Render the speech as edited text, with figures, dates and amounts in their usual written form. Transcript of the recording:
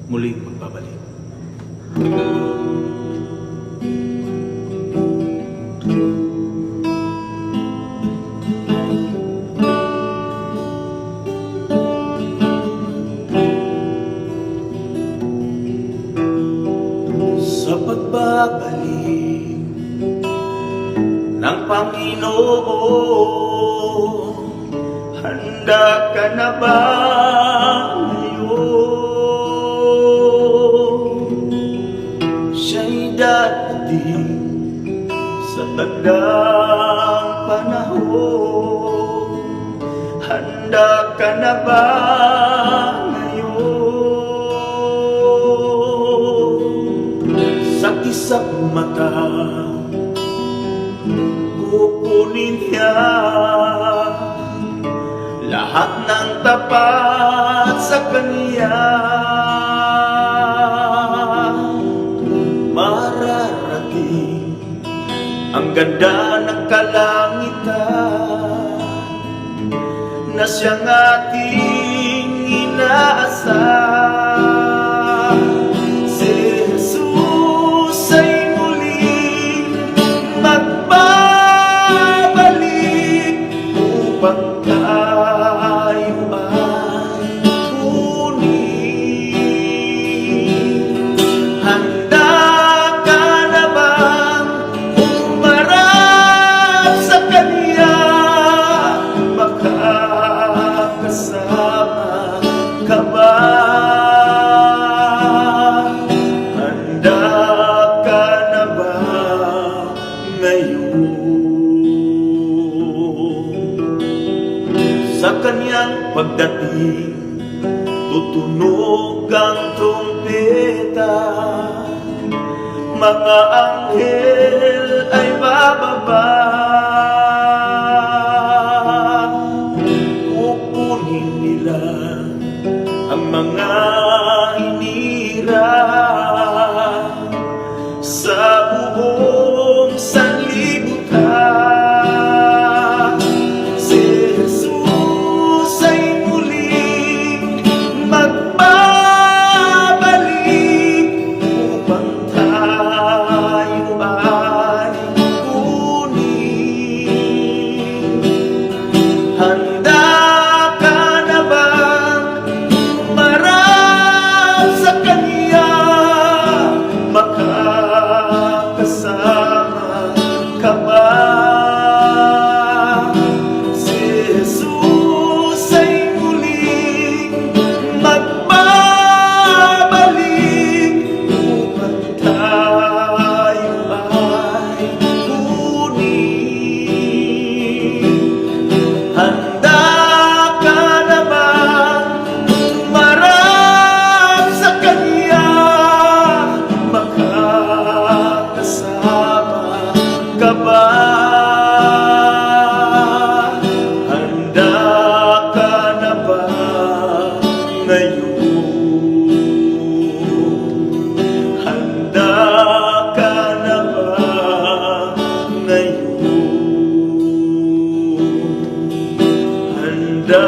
muling magbabalik. Sa pagbabalik ng Panginoon, handa ka na ba ngayon? Siya'y dadating sa tagdang panahon. Handa ka na ba sa isang mata? Kukunin niya lahat ng tapat sa Kanya. Mararating ang ganda ng kalangitan na siyang ating inaasam. Si Jesus ay muling magbabalik upang tayo ay kunin. Handa ka na bang humarap sa Kanya? Makakasama ka ba? Handa ka na ba ngayon? Sa Kanyang pagdating, tutunog ang trumpeta. Mga anghel ay bababa. Kukunin nila ang mga hinirang sa buong sanlibutan. Si Jesus ay muling magbabalik upang tayo ay kunin. Handa ka na bang humarap sa Kanya? Makakasama ka ba? Si Jesus ay muling magbabalik upang tayo ay kunin. Handa ka na bang humarap sa Kanya? Makakasama ka ba? Handa ka na ba ngayon? Handa ka na ba ngayon? Handa